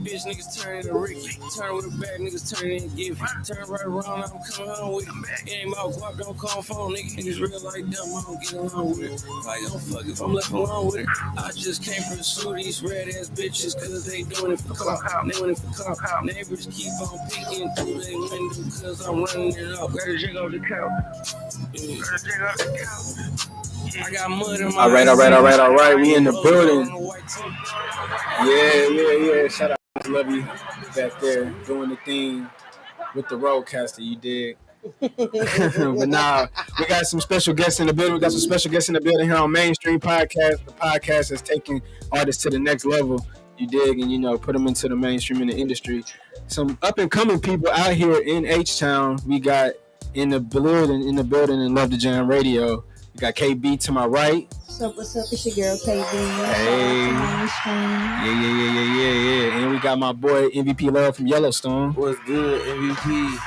bitch, niggas turn into Ricky. Turn with a back, niggas turn into Giffy. Turn right around, I'm coming home with it. It ain't my guap, don't call phone, nigga. Niggas real like them, I don't get along with it. Like, don't fuck if I'm left alone with it. I just can't pursue these red ass bitches, cause they doing it for clout. They doing it for clout. Neighbors keep on peeking through their window, cause I'm running it up. Gotta check out the couch. Gotta check out the couch. I got mud in my All right. We in the building. Yeah. Shout out to Lovey back there doing the thing with the roadcaster. You dig? But now we got some special guests in the building. We got some special guests in the building here on Mainstream Podcast. The podcast is taking artists to the next level. You dig? And put them into the mainstream in the industry. Some up and coming people out here in H-Town. We got in the building and Love the Jam Radio. We got KB to my right. What's up? It's your girl KB. Hey. Yeah. And we got my boy MVP Love from Yellowstone. What's good, MVP?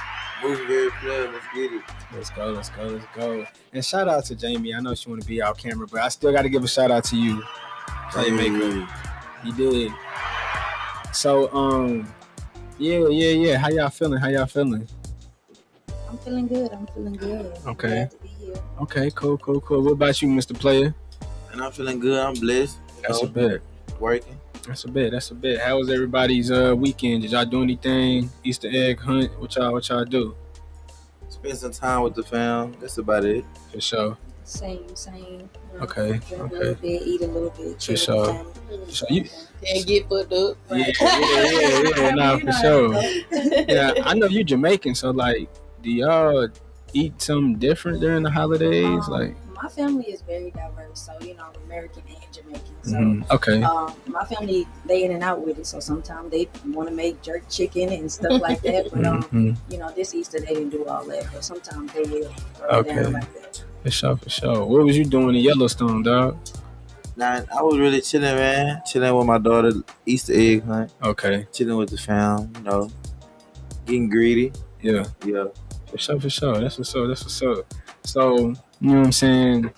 Moving very flat. Let's get it. Let's go. And shout out to Jamie. I know she want to be out camera, but I still got to give a shout out to you, Playmaker. You did. So yeah. How y'all feeling? I'm feeling good. Okay. Glad to be here. Okay, cool. What about you, Mr. Player? And I'm feeling good. I'm blessed. That's a bit. Working. That's a bit. How was everybody's weekend? Did y'all do anything? Easter egg hunt? What y'all do? Spend some time with the fam. That's about it. For sure. Same. Okay. Drink a little bit, eat a little bit. For sure. So you and get put up. Right? Yeah. Nah, for sure. Yeah, I know you Jamaican, so like, do y'all eat something different during the holidays? My family is very diverse, so American and Jamaican. So okay. My family, they in and out with it. So sometimes they want to make jerk chicken and stuff like that. But this Easter they didn't do all that. But sometimes they will throw it down like that. For sure. What was you doing in Yellowstone, dog? Nah, I was really chilling, man. Chilling with my daughter, Easter egg hunt. Okay. Chilling with the fam, getting greedy. Yeah. For sure. That's what's up. So, you know what I'm saying?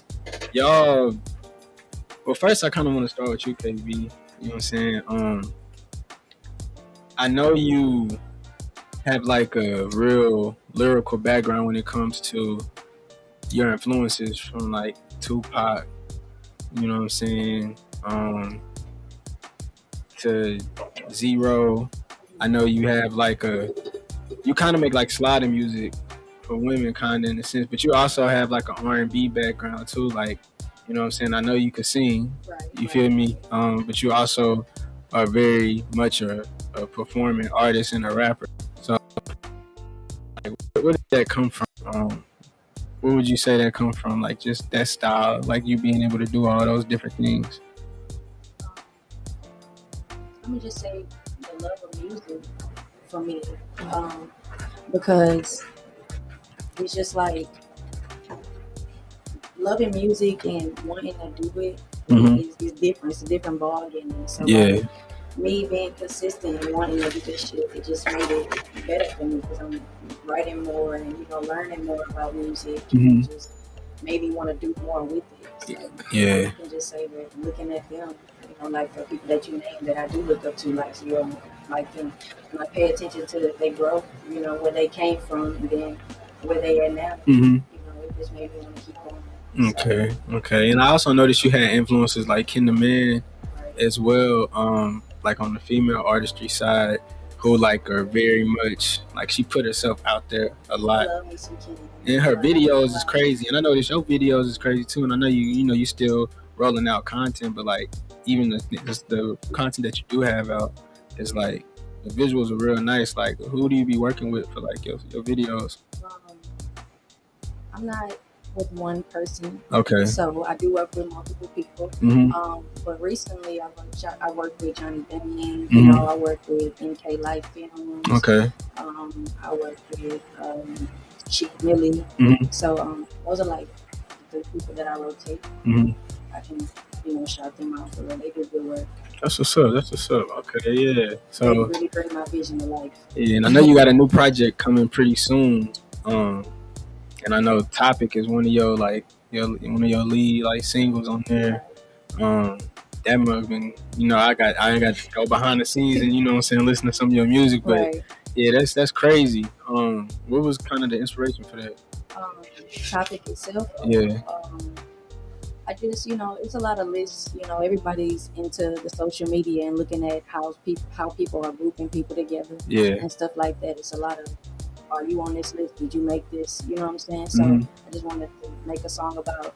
Y'all, well, first I kind of want to start with you, KB. You know what I'm saying? I know you have like a real lyrical background when it comes to your influences from like Tupac, you know what I'm saying, to Zero. I know you have like you kind of make like sliding music for women kind of in a sense, but you also have like an R&B background too, like, you know what I'm saying? I know you can sing, you feel me? But you also are very much a performing artist and a rapper. So like, where did that come from? Where would you say that come from? Like just that style, like you being able to do all those different things? Let me just say the love of music for me, because it's just like loving music and wanting to do it is different. It's a different ball game. So like, me being consistent and wanting to do this shit, it just made it better for me because I'm writing more and learning more about music and just maybe want to do more with it. So I can just say that looking at them, like the people that you named that I do look up to, like Zero, like them, and I pay attention to their growth, where they came from and then where they are now. It just made me want to keep going. Okay. And I also noticed you had influences like Ken the Man as well, like on the female artistry side, who like are very much like she put herself out there a lot. And her videos is crazy. And I noticed your videos is crazy too. And I know you still rolling out content, but like even the content that you do have out is like the visuals are real nice. Like who do you be working with for like your videos? I'm not with one person. Okay. So I do work with multiple people. But recently I worked with Johnny Benyon. I worked with MK Life Films. Okay. I worked with Chief Millie. So those are like the people that I rotate. I can shout them out for them. They do good work. That's what's up. Okay, yeah. So they really bring my vision to life. Yeah, and I know you got a new project coming pretty soon. And I know Topic is one of your lead like singles on there. that must have been, I got to go behind the scenes and what I'm saying, listen to some of your music, but Right. yeah, that's crazy. What was kind of the inspiration for that? Topic itself. Yeah. I just, it's a lot of lists. Everybody's into the social media and looking at how people are grouping people together Yeah. and stuff like that. It's a lot of, are you on this list? Did you make this? You know what I'm saying? So I just wanted to make a song about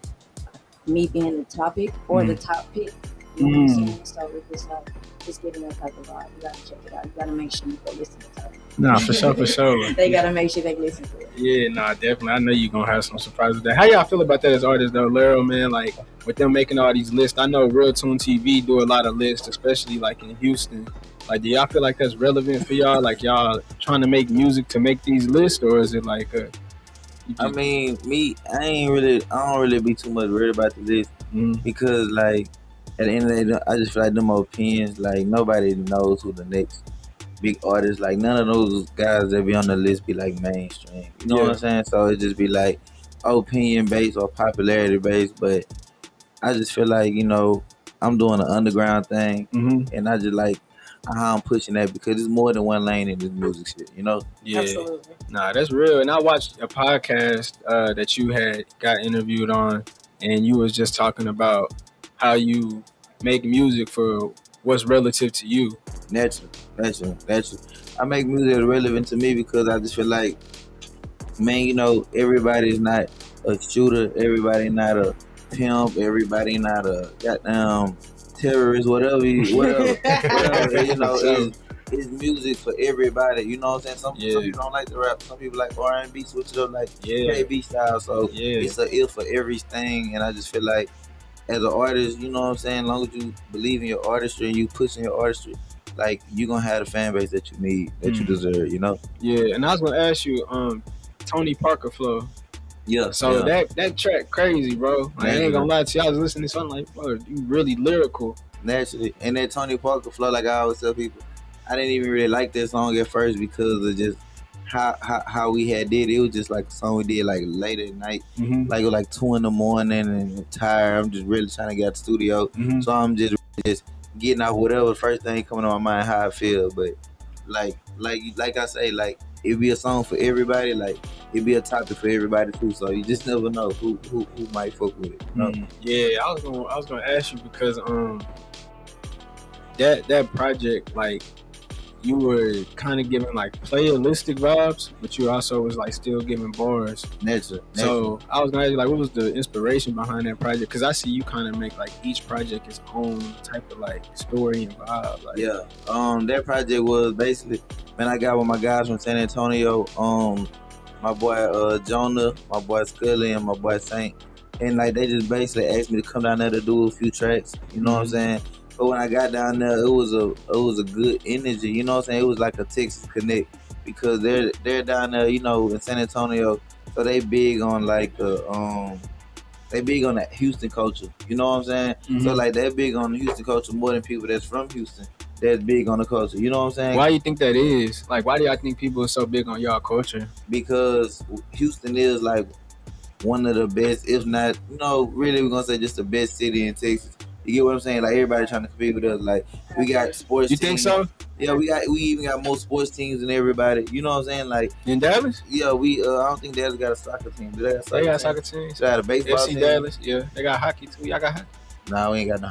me being the topic or the top pick. You know what I'm saying? So it's like, it's giving that type of vibe. You gotta check it out. You gotta make sure you go listen to it. Nah, for sure. They gotta make sure they listen to it. Yeah, nah, definitely. I know you're gonna have some surprises there. How y'all feel about that as artists though, Lero, man? Like with them making all these lists, I know Real Tune TV do a lot of lists, especially like in Houston. Like, do y'all feel like that's relevant for y'all? Like y'all trying to make music to make these lists, or is it like I mean, I don't really be too much worried about the list because, like, at the end of the day, I just feel like them opinions, like, nobody knows who the next big artist, like, none of those guys that be on the list be, like, mainstream. You know what I'm saying? So it just be, like, opinion based or popularity based, but I just feel like, I'm doing an underground thing, and I just like how I'm pushing that because it's more than one lane in this music shit, Yeah. Absolutely. Nah, that's real. And I watched a podcast that you had got interviewed on, and you was just talking about how you make music for what's relative to you. Natural. I make music that's relevant to me because I just feel like, man, everybody's not a shooter, everybody not a pimp, everybody not a goddamn terrorist, whatever, it's music for everybody, you know what I'm saying? Some people don't like the rap, some people like R&B, switch it up like K-B style, so it's a ill for everything, and I just feel like as an artist, you know what I'm saying, as long as you believe in your artistry and you pushing your artistry, like, you're gonna have the fan base that you need, that you deserve, Yeah, and I was gonna ask you, Tony Parker flow. Yeah. So that track crazy, bro. I ain't gonna lie to you. I was listening to something like, bro, you really lyrical. Naturally. And that Tony Parker flow, like I always tell people, I didn't even really like that song at first because of just how we had did it. It was just like a song we did like late at night. Like it was like 2 a.m. and I'm tired. I'm just really trying to get out the studio. So I'm just getting out whatever first thing coming to my mind, how I feel. But like I say, like, it'd be a song for everybody, like it'd be a topic for everybody too. So you just never know who might fuck with it. Yeah, I was gonna ask you because that project, like, you were kind of giving like playalistic vibes, but you also was like still giving bars. Natural. So I was gonna ask you, like, what was the inspiration behind that project? Because I see you kind of make like each project its own type of like story and vibe. Like, that project was basically, man, I got with my guys from San Antonio, my boy Jonah, my boy Scully, and my boy Saint, and like they just basically asked me to come down there to do a few tracks. You know what I'm saying? But when I got down there, it was a good energy. You know what I'm saying? It was like a Texas connect because they're down there, in San Antonio, so they big on like they big on that Houston culture. You know what I'm saying? So like they're big on the Houston culture more than people that's from Houston. That's big on the culture. You know what I'm saying? Why do you think that is? Like, why do y'all think people are so big on y'all culture? Because Houston is like one of the best, if not, really we're gonna say just the best city in Texas. You get what I'm saying? Like, everybody trying to compete with us. Like, we got sports You teams. think so? Yeah, we even got more sports teams than everybody. You know what I'm saying? Like, in Dallas? Yeah, we I don't think Dallas got a soccer team. Do they got soccer teams? They got a baseball FC team. Dallas, yeah. They got hockey too. Y'all got hockey? Nah, we ain't got no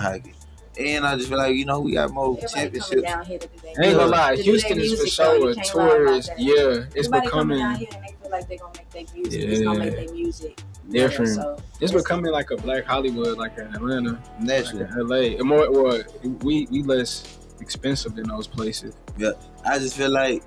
hockey. And I just feel like, we got more championships. Down here to do I ain't gonna lie, Houston is for sure a tourist. Yeah, it's everybody becoming. Down here and they feel like they're gonna make their music. It's gonna make their music different. So it's becoming like a Black Hollywood, like in Atlanta, naturally, like LA. More, we less expensive than those places. Yeah, I just feel like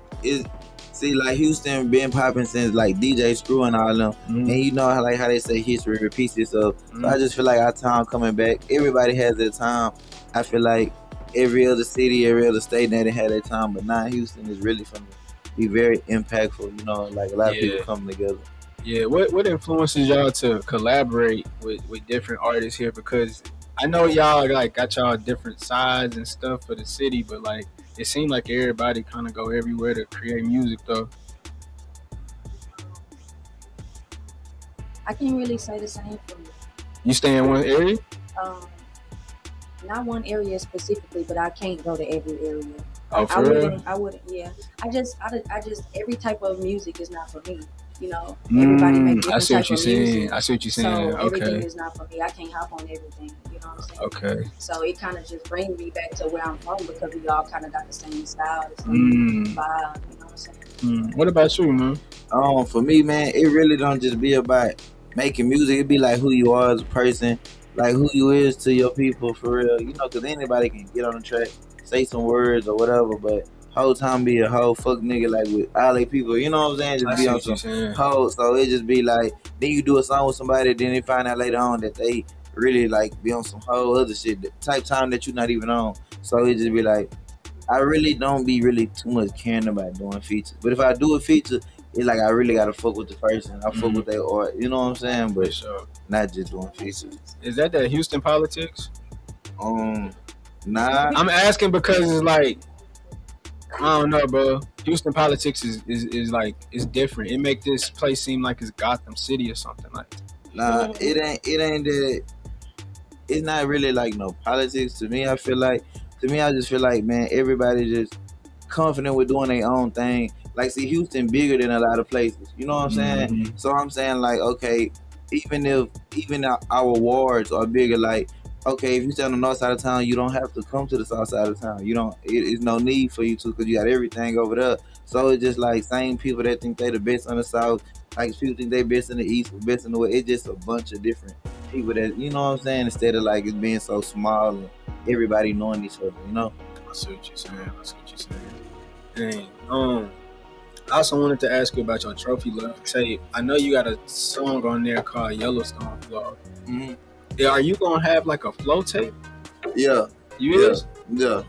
like Houston been popping since like DJ Screw and all them, and you know how they say history repeats itself. So I just feel like our time coming back. Everybody has their time. I feel like every other city, every other state, they had their time, but now Houston is really going to be very impactful. Like a lot of people coming together. Yeah, what influences y'all to collaborate with different artists here? Because I know y'all like got y'all different sides and stuff for the city, but like it seemed like everybody kind of go everywhere to create music though. I can't really say the same for you. You stay in one area? not one area specifically, but I can't go to every area. Oh, for real? I wouldn't. Yeah, I just every type of music is not for me. You know, everybody make different I see what type you're of saying. music. I see what you're saying. So everything Okay. is not for me. I can't hop on everything. You know what I'm saying? Okay. So it kind of just brings me back to where I'm from because we all kind of got the same style, the same vibe. You know what I'm saying? What about you, man? For me, man, it really don't just be about making music. It be like who you are as a person, like who you is to your people for real. You know, because anybody can get on the track, say some words or whatever, but whole time be a whole fuck nigga like with all they people. You know what I'm saying? Just I be see on what you're some saying. whole. So it just be like then you do a song with somebody, then they find out later on that they really like be on some whole other shit, the type time that you're not even on. So it just be like. I really don't be really too much caring about doing features. But if I do a feature, it's like I really gotta fuck with the person. I fuck with their art. You know what I'm saying? But sure. not just doing features. Is that Houston politics? Nah. I'm asking because it's like I don't know, bro. Houston politics is like it's different. It make this place seem like it's Gotham City or something like. Nah, it ain't that. It's not really like no politics to me. I just feel like man, everybody just confident with doing their own thing. Like, see, Houston bigger than a lot of places. You know what I'm saying? So I'm saying like, okay, even our wards are bigger. Like, okay, if you stay on the north side of town, you don't have to come to the south side of town. You don't. It's no need for you to because you got everything over there. So it's just like same people that think they the best on the south, like people think they best in the east, best in the west. It's just a bunch of different people that you know what I'm saying. Instead of like it being so small and everybody knowing each other. You know. I see what you're saying. Dang. I also wanted to ask you about your Trophy Love tape. I know you got a song on there called Yellowstone Flow. Yeah, are you gonna have like a flow tape? Yeah. You is? Yeah.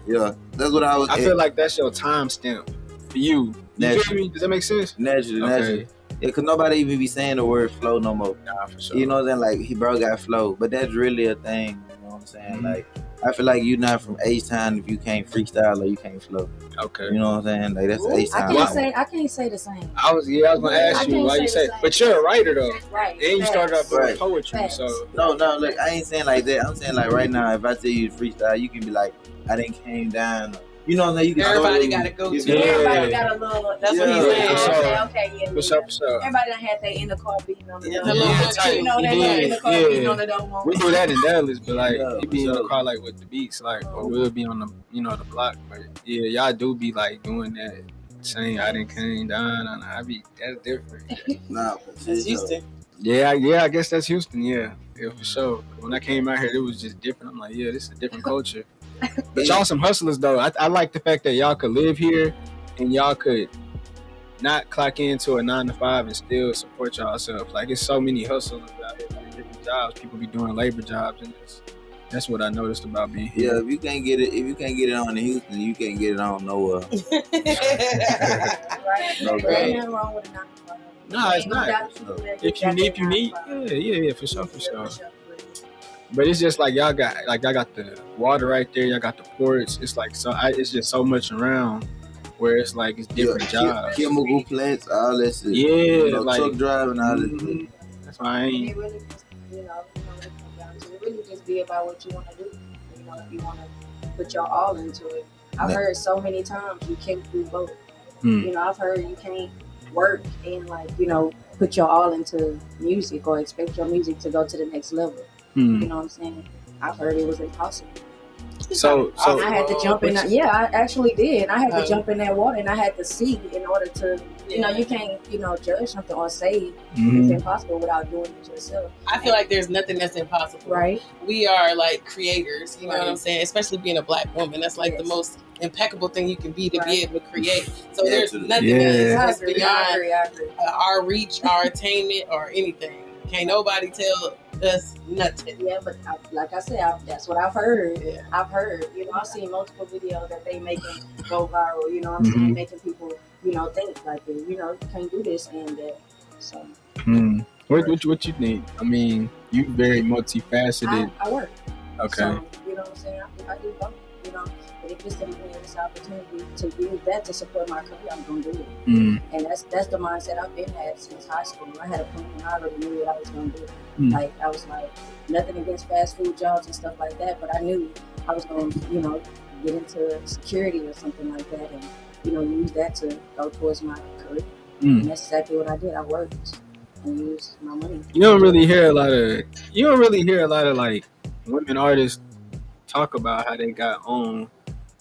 That's what I was. I feel like that's your timestamp for you. You feel me? Does that make sense? Naturally. Yeah, cause nobody even be saying the word flow no more. Nah, for sure. You know what I'm saying? Like he bro got flow, but that's really a thing. You know what I'm saying? Like I feel like you're not from H-Town if you can't freestyle or you can't flow. Okay. You know what I'm saying? Like that's H-Town. I can't say the same. I was gonna ask you why you say, but you're a writer though. Right. And you started off with poetry, so no, look, I ain't saying like that. I'm saying like right now, if I tell you to freestyle, you can be like, I didn't came down. You know what I'm saying? You can everybody got to go to. Everybody got a little. That's what he's saying. Okay, yeah. For sure. Everybody done had their inner car beating on the door. You know that inner car beating on the door. We do that in Dallas, but like he be in the car like with the beats, like or we'll be on the the block. But yeah, y'all do be like doing that, saying I didn't came down, and I be that's different. Nah, that's Houston. Yeah, I guess that's Houston. Yeah, for sure. When I came out here, it was just different. I'm like, yeah, this is a different culture. But y'all some hustlers though. I like the fact that y'all could live here and y'all could not clock into a 9 to 5 and still support yourself. Like it's so many hustlers out here, like different jobs. People be doing labor jobs, and that's what I noticed about being here. Yeah, if you can't get it on in Houston, you can't get it on nowhere. Right. Nothing wrong with a 9 to 5. No, it's not. If you need, yeah, for sure. But it's just like y'all got the water right there. Y'all got the ports. It's like it's just so much around where it's like it's different jobs. Chemical plants, all that shit. Yeah, like truck driving, all that shit. That's why I ain't. It really just, what it comes down to. It really just be about what you want to do. You know, if you want to put your all into it. I've heard so many times you can't do both. You know, I've heard you can't work and put your all into music or expect your music to go to the next level. You know what I'm saying? I've heard it was impossible. So I had to jump in. Yeah, I actually did. I had to jump in that water and I had to see in order to, you can't, judge something or say it's impossible without doing it yourself. I feel like there's nothing that's impossible. Right. We are like creators, you know what I'm saying? Especially being a black woman. That's like the most impeccable thing you can be to be able to create. So there's nothing that's beyond our reach, our attainment, or anything. Can't nobody tell us nothing. Yeah, but like I said, that's what I've heard. Yeah. I've heard. I've seen multiple videos that they making go viral. You know what I'm saying? Making people, think like, you can't do this and that. So. What you think? I mean, you very multifaceted. I work. Okay. So, you know what I'm saying? I do both. But if it's giving me this opportunity to use that to support my career, I'm gonna do it. And that's the mindset I've been had since high school. I had a plan. I already knew what I was gonna do. Like I was like, nothing against fast food jobs and stuff like that, but I knew I was going to, get into security or something like that, and use that to go towards my career. And that's exactly what I did. I worked and used my money. You don't really hear a lot of like women artists talk about how they got on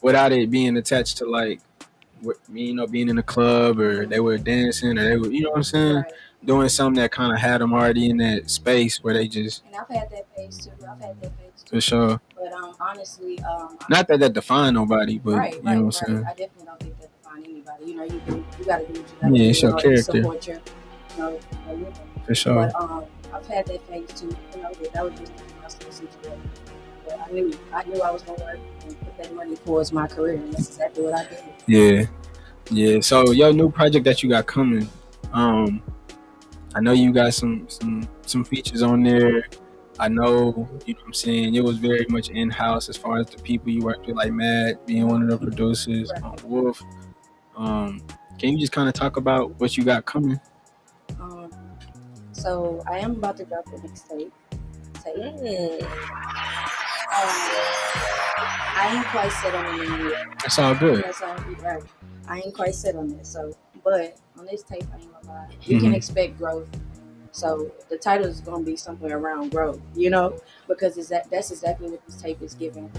without it being attached to like being in a club or they were dancing or they were, you know what I'm saying, Right. doing something that kind of had them already in that space where they just. And I've had that phase too. For sure. But honestly, not that define nobody, but right, you know what I'm saying. I definitely don't think that define anybody. You got to do what you got to Yeah, do. It's your character. Support your, your living. For sure. But I've had that phase too. That was just my situation. But I knew I was gonna work and put that money towards my career, and that's exactly what I did. Yeah. So your new project that you got coming, I know you got some features on there. I know, you know what I'm saying, it was very much in-house as far as the people you worked with, like Matt being one of the producers, Wolf. Can you just kind of talk about what you got coming? So I am about to drop the next tape. I ain't quite set on the name yet. That's all good. That's all good, right. I ain't quite set on that. So, but on this tape, I ain't gonna lie, you can expect growth. So the title is going to be somewhere around growth, because that's exactly what this tape is giving.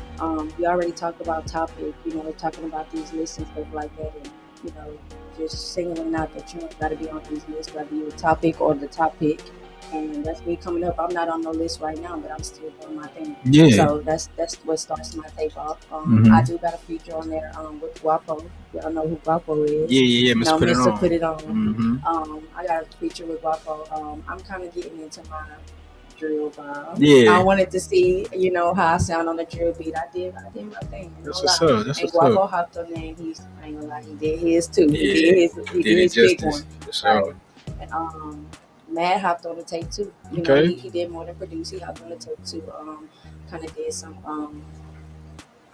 We already talked about topic, talking about these lists and stuff like that, and just singling out that you got to be on these lists, whether you're a topic or the topic. And that's me coming up. I'm not on no list right now, but I'm still doing my thing. Yeah. So that's what starts my tape off. I do got a feature on there with Guapo. Y'all know who Guapo is. Yeah. Mr. Put It On. I got a feature with Guapo. I'm kind of getting into my drill vibe. Yeah. I wanted to see, how I sound on the drill beat. I did my thing. That's what's up. And Guapo hopped on there, and I ain't gonna lie, he did his too. Yeah. He did his big one. Sure. And Matt hopped on the tape too. He did more than produce. He hopped on the tape too. Kind of did some. I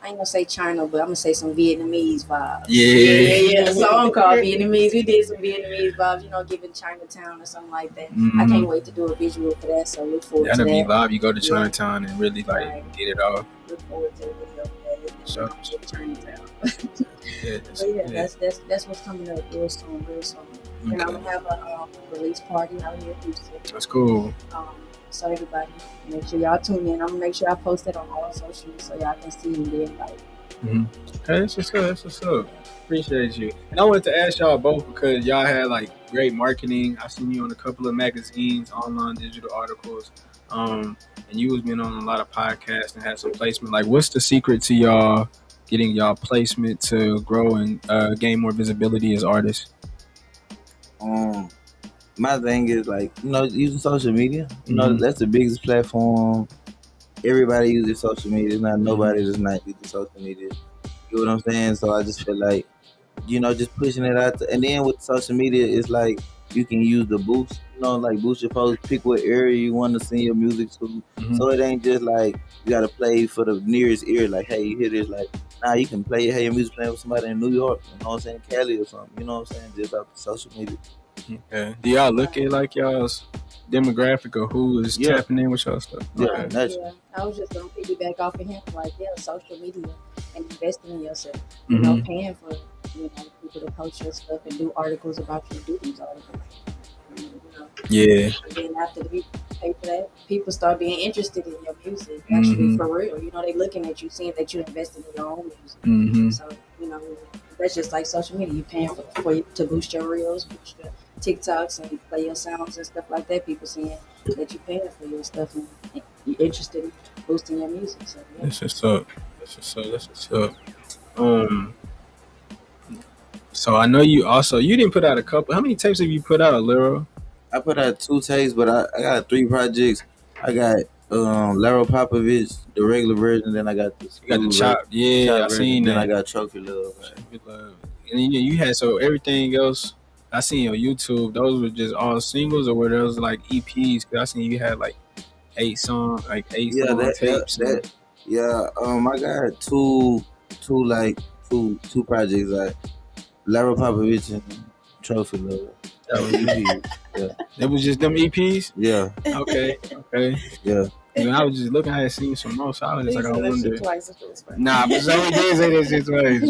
ain't gonna say China, but I'm gonna say some Vietnamese vibes. Yeah. A song called Vietnamese. We did some Vietnamese vibes. Giving Chinatown or something like that. I can't wait to do a visual for that. So look forward to that. That'll be live. You go to Chinatown and really get it off. Look forward to the video for that. Sure. Chinatown. Yeah, that's what's coming up real soon. Okay. And I'm gonna have a release party out here in Houston. That's cool. So everybody, make sure y'all tune in. I'm gonna make sure I post it on all socials so y'all can see and be invited. Okay, that's what's up. Appreciate you. And I wanted to ask y'all both because y'all had like great marketing. I seen you on a couple of magazines, online digital articles. And you was been on a lot of podcasts and had some placement. Like, what's the secret to y'all getting y'all placement to grow and gain more visibility as artists? My thing is using social media. That's the biggest platform. Everybody uses social media. It's not nobody that's not using social media. You know what I'm saying? So I just feel like, just pushing it out. And then with social media, it's like you can use the boost. Boost your post. Pick what area you want to send your music to. So it ain't just like you got to play for the nearest ear. Like, hey, you hear this? Like, nah, you can play. Hey, your music playing with somebody in New York. You know what I'm saying? Cali or something. You know what I'm saying? Just off the social media. Okay. Do y'all look at like y'all's demographic or who is tapping in with y'all stuff? Yeah, I was just gonna piggyback off of him. Social media and investing in yourself. Paying for people to post your stuff and do articles about you. Do these articles. Yeah. And then after the people pay for that, people start being interested in your music. Actually, for real. They looking at you, seeing that you invested in your own music. So that's just like social media. You paying for to boost your reels, boost your TikToks, and play your sounds and stuff like that. People seeing that you're paying for your stuff and you're interested in boosting your music. So That's what's up. So I know you didn't put out a couple. How many tapes have you put out, Lero? I put out 2 tapes, but I got 3 projects. I got Lero Popovich, the regular version. Then I got the chop. Yeah, I seen that. Then I got Trophy Love. And you had everything else. I seen your YouTube. Those were just all singles, or were those like EPs? Cause I seen you had like 8 song tapes. I got two projects, like Lero Popovich and Trophy Love. That was EPs. Yeah. That was just them EPs? Yeah. Okay. Yeah. And I was just looking, I had seen some more, so I was just like, I wonder. Twice if it was funny. Nah, but Zoe did say that shit twice.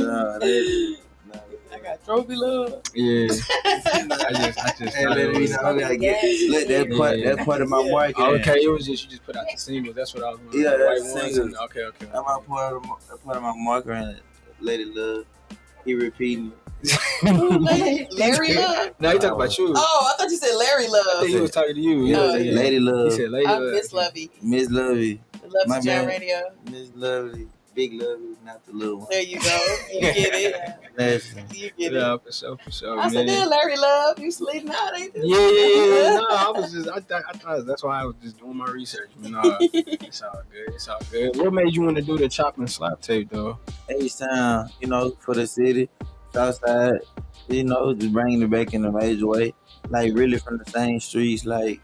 I got trophy love. Yeah. I just Hey, let me know. I gotta get that part of my market. Okay, it was just you just put out the singles. That's what I was doing. Yeah, that's singles. Okay. That's my part of my marker and Lady Love. He repeating. Larry Love? No, he talking about you. Oh, I thought you said Larry Love. I think he was talking to you. Yeah, Lady Love. He said Lady Love. Miss Lovey. Miss Lovey. Love Jam Radio. Miss Lovey. Big Lovey, not the little one. There you go. You get it. You get it. Yeah, for sure. I said, damn, Larry Love, you sleeping out, ain't you? Yeah. No, I was just, I thought that's why I was just doing my research. It's all good. What made you want to do the Chop and Slap tape, though? H-Town, for the city, Southside, just bringing it back in a major way. Like, really from the same streets, like,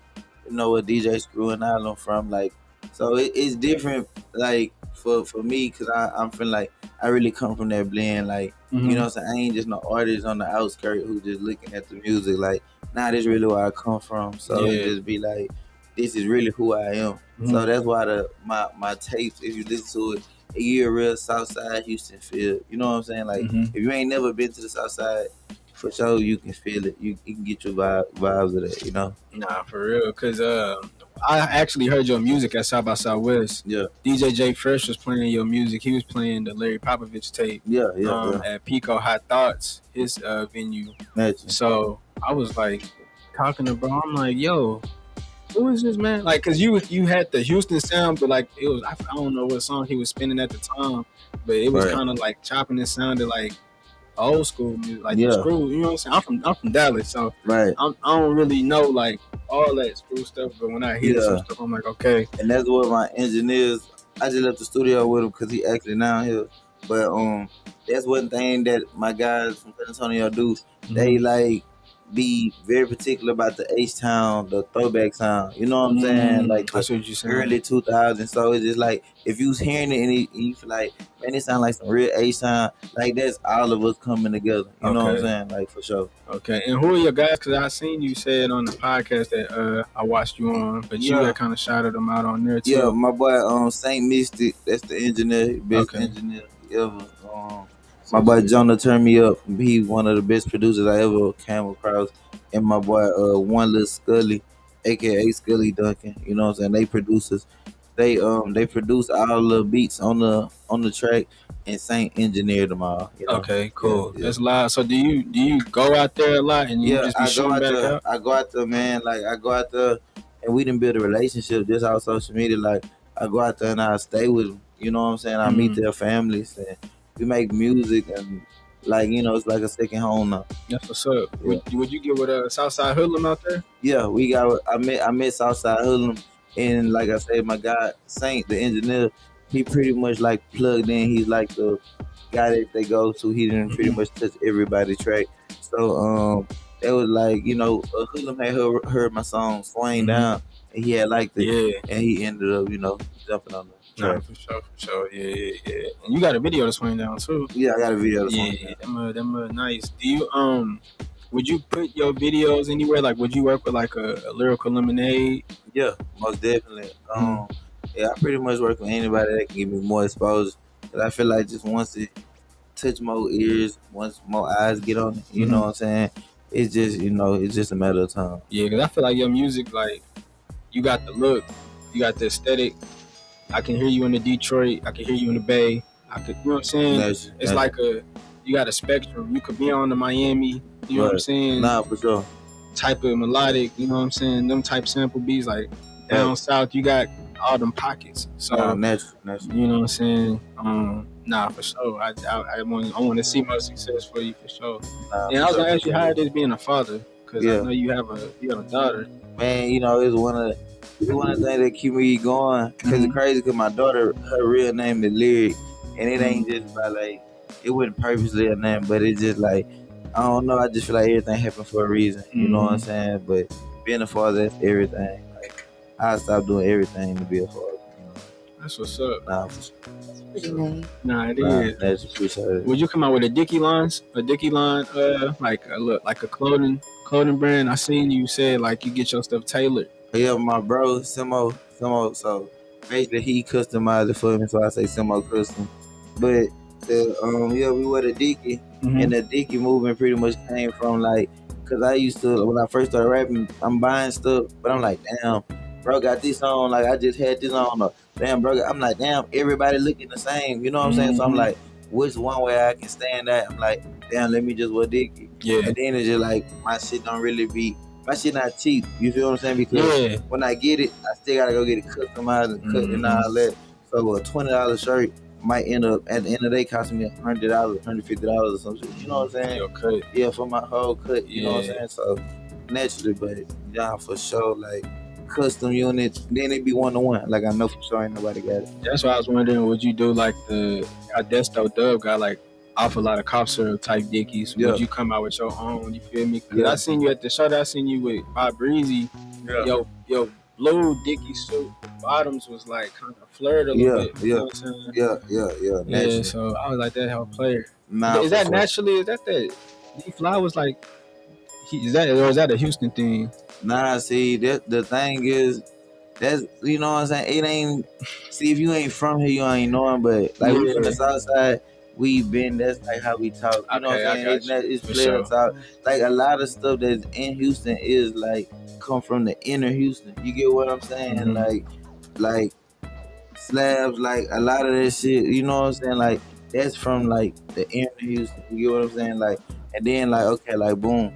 where DJ Screw and Island from, like, so it's different, like, for me, because I'm feeling like I really come from that blend, like, so I ain't just no artist on the outskirts who just looking at the music, like, this is really where I come from, so it just be like, this is really who I am. So that's why my tapes, if you listen to it, you're a real Southside Houston feel, you know what I'm saying? Like, if you ain't never been to the Southside, for sure you can feel it. You can get your vibes of that, Nah, for real, because I actually heard your music at South by Southwest. Yeah. DJ J Fresh was playing your music. He was playing the Larry Popovich tape. Yeah. At Pico Hot Thoughts, his venue. Imagine. So I was like talking to bro. I'm like, yo, who is this man? Like, cause you had the Houston sound, but like it was I don't know what song he was spinning at the time, but it was kind of like chopping. It sounded like old school music, like the Screw. You know what I'm saying? I'm from Dallas, so I don't really know like all that Screw stuff. But when I hear some stuff, I'm like, okay. And that's what my engineers. I just left the studio with him because he actually down here. But that's one thing that my guys from San Antonio do. They like be very particular about the H-Town, the throwback sound. You know what I'm saying? Like that's what you saying. Early 2000s. So it's just like if you was hearing it and you feel like, man, it sound like some real H-Town. Like that's all of us coming together. You know what I'm saying? Like for sure. Okay. And who are your guys? Because I seen you said on the podcast that I watched you on, but you had kind of shouted them out on there too. Yeah, my boy Saint Mystic. That's the engineer, best engineer ever. My boy Jonah turned me up. He's one of the best producers I ever came across. And my boy One Little Scully, aka Scully Duncan. You know what I'm saying? They producers. They produce all the beats on the track, and Saint engineered them all. Okay, cool. Yeah. That's live. So do you go out there a lot and you just be shooting back out? I go out there, man. Like I go out there and we done build a relationship just on social media. Like I go out there and I stay with them. You know what I'm saying? I meet their families and we make music and like it's like a second home now. That's what's up. Yeah. Would you get with Southside Hoodlum out there? Yeah, we got. I met Southside Hoodlum, and like I said, my guy Saint, the engineer, he pretty much like plugged in. He's like the guy that they go to. He didn't pretty much touch everybody's track. So it was like Hoodlum had heard my song "Swing Down," and he had liked it, and he ended up jumping on the. No, for sure. Yeah. And you got a video to Swing Down too. Yeah, I got a video to Swing Down. Them are nice. Do you would you put your videos anywhere? Like, would you work with like a Lyrical Lemonade? Yeah, most definitely. Yeah, I pretty much work with anybody that can give me more exposure. Cause I feel like just once it touch more ears, once more eyes get on it, you know what I'm saying? It's just it's just a matter of time. Yeah, cause I feel like your music, like, you got the look, you got the aesthetic. I can hear you in the Detroit. I can hear you in the Bay. You know what I'm saying? It's like you got a spectrum. You could be on the Miami, you know what I'm saying? Nah, for sure. Type of melodic, you know what I'm saying? Them type sample beats, like down south, you got all them pockets. So, natural. You know what I'm saying? Nah, for sure. I want to see more success for you, for sure. And I was going to ask you how it is being a father, because I know you have a daughter. Man, it's one of the things that keep me going. Because it's crazy because my daughter, her real name is Lyric. And it ain't just by like, it wasn't purposely a name, but it's just like, I don't know. I just feel like everything happened for a reason. You know what I'm saying? But being a father, that's everything. Like, I stopped doing everything to be a father. That's what's up. Nah, for sure. Pretty nice. Nah, it is. That's appreciated. Would you come out with a Dickie line, like a clothing brand? I seen you said like you get your stuff tailored. Yeah, my bro, Simo. So basically he customized it for me, so I say semi-custom. But we wear the dicky, and the dicky movement pretty much came from like, cause I used to when I first started rapping, I'm buying stuff, but I'm like, damn, bro got this on, like I just had this on, or damn, bro, I'm like, damn, everybody looking the same, you know what I'm saying? So I'm like, which one way I can stand that? I'm like, damn, let me just wear dicky. Yeah. And then it's just like my shit don't really be. My shit not cheap, you feel what I'm saying? Because when I get it, I still gotta go get it customized and cut and all that. So a $20 shirt might end up at the end of the day costing me $100, $150 or something. You know what I'm saying? Your cut. Yeah, for my whole cut. You know what I'm saying? So naturally, but yeah, for sure, like custom units, then it be 1-to-1. Like I know for sure ain't nobody got it. That's why I was wondering, would you do like the Desto Dub got like off a lot of cough syrup type dickies? Would you come out with your own? You feel me? Cause I seen you at the show. I seen you with Bob Breezy. Yo, blue dicky suit bottoms was like kind of flirt a little bit. You know what I'm saying? Yeah. So I was like that hell player. Nah, is that naturally? Is that D-Fly was like? Is that a Houston thing? Nah, see, the thing is, that's, you know what I'm saying? It ain't, see, if you ain't from here, you ain't knowing, but like we from the south side, we been, that's like how we talk. You know what I'm saying? It's player talk. Like a lot of stuff that's in Houston is like come from the inner Houston. You get what I'm saying? Like slabs, like a lot of that shit, you know what I'm saying? Like that's from like the inner Houston. You get what I'm saying? Like, and then like, okay, like boom.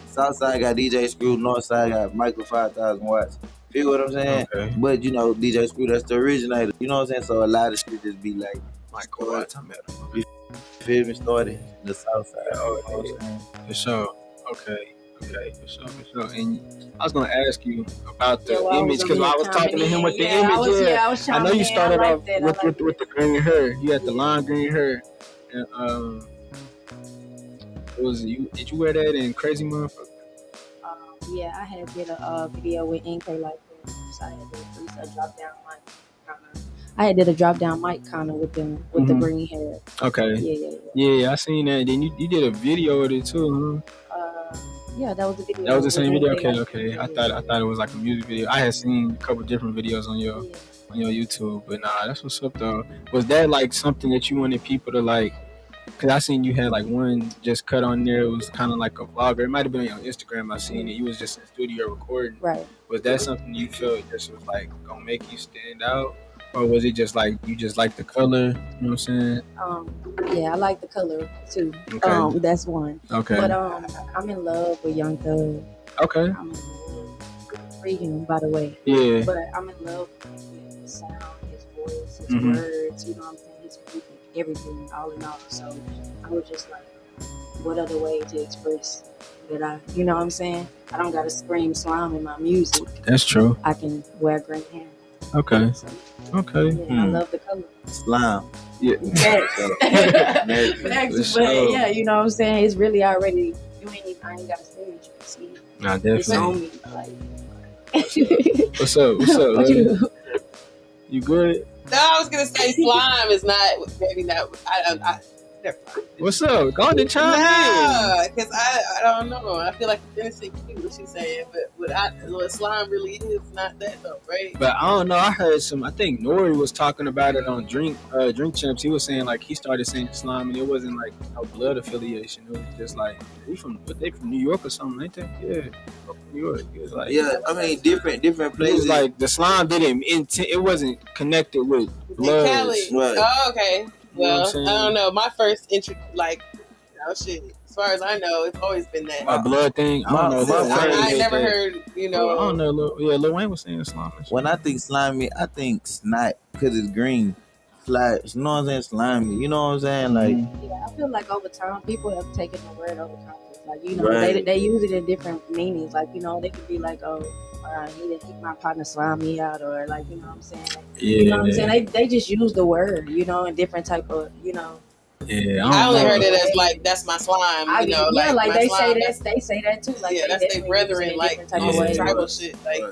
Southside got DJ Screw, Northside got Michael 5000 watts. Feel what I'm saying? Okay. But you know, DJ Screw, that's the originator. You know what I'm saying? So a lot of shit just be like Michael Watts. You feel me? Started the Southside. For sure. Okay, for sure. And I was gonna ask you about the image because I was talking to him with the image. I know you started off with the green hair. You had the long green hair, and did you wear that in Crazy Motherfucker? Yeah, I had did a video with NK like that. So I had did a drop down mic kinda. I had did a drop down mic kinda with the green hair. Okay. Yeah, I seen that. Then you did a video with it too, huh? Yeah, that was the video. That was the same video. Okay. I thought it was like a music video. I had seen a couple different videos on your YouTube, but nah, that's what's up though. Was that like something that you wanted people to like? Cause I seen you had like one just cut on there. It was kind of like a vlogger. It might have been on your Instagram. I seen it. You was just in the studio recording. Right. Was that something you felt just was like gonna make you stand out, or was it just like you just like the color? You know what I'm saying? Yeah, I like the color too. Okay. That's one. Okay. But I'm in love with Young Thug. Okay. I'm in love. Free him, by the way. Yeah. But I'm in love with his sound, his voice, his words. You know what I'm saying? His music, everything, all in all. So I was just like, what other way to express that you know what I'm saying? I don't gotta scream slime in my music. That's true. I can wear green hair. Okay. So, Okay. Yeah, I love the color. Slime. Yeah. Facts. But yeah, you know what I'm saying? It's really already, I ain't gotta say it, you can see it. Nah, definitely. It's on me. Like. What's up? You good? No, I was gonna say slime is not, maybe not. I never mind. What's up? Go on and chime in. Because I don't know. I feel like it's innocent cute what she's saying, but what slime really is not that though, right? But I don't know. I heard I think Nori was talking about it on Drink Champs. He was saying like he started saying slime and it wasn't like no blood affiliation. It was just like they from New York or something, ain't they? Yeah, from New York. It was like I mean different places. It was like the slime didn't it wasn't connected with blood. Right. Oh, okay. Well, I don't know. My first entry, like, shit. As far as I know, it's always been that. A blood thing. I don't know. I never heard. I don't know. Lil Wayne was saying slime. When I think slimy, I think snot because it's green. Like, you know what I'm saying? Slimy. You know what I'm saying? Like, yeah, I feel like over time, people have taken the word over context. Like, you know, they use it in different meanings. Like, you know, they could be like, oh, he didn't keep my partner slime me out, or like, you know what I'm saying? Like, you know what I'm saying? They just use the word, you know, in different type of, you know. Yeah, I only heard it as like that's my slime, you know. Yeah, like they slime, say that too. Like, yeah, that's their brethren, like tribal shit. Like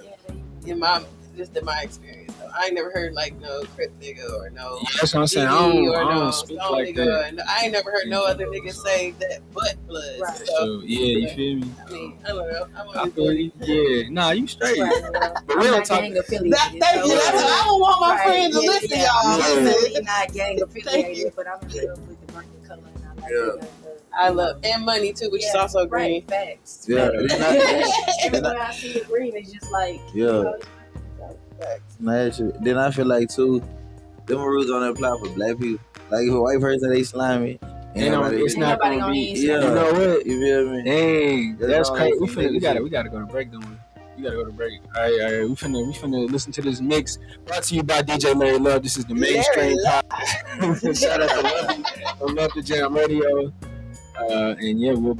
in my, just in my experience though. I ain't never heard like no Crip nigga or no. Yeah, that's what I'm saying. I don't speak like that. I ain't never heard no other nigga say that but blood. Right. So, yeah, you feel me? I mean, I don't know. I feel you. Yeah, nah, you straight. But we don't talk. Thank you. That's I don't want my friends to listen, y'all. I'm definitely not gang affiliated, but I'm in love with the burning color. And I love and money too, which is also green. Right, facts. Yeah. Everywhere I see the green, it's just like Then I feel like too, them rules don't apply for black people. Like if a white person they slimy, it's not gonna be. Yeah. You know what? You feel me? Dang, that's crazy. We gotta go to break though. We gotta go to break. All right. We finna listen to this mix brought to you by DJ Larry Love. This is the Mainstream Podcast. Shout out to Love the Jam Radio. And yeah, we'll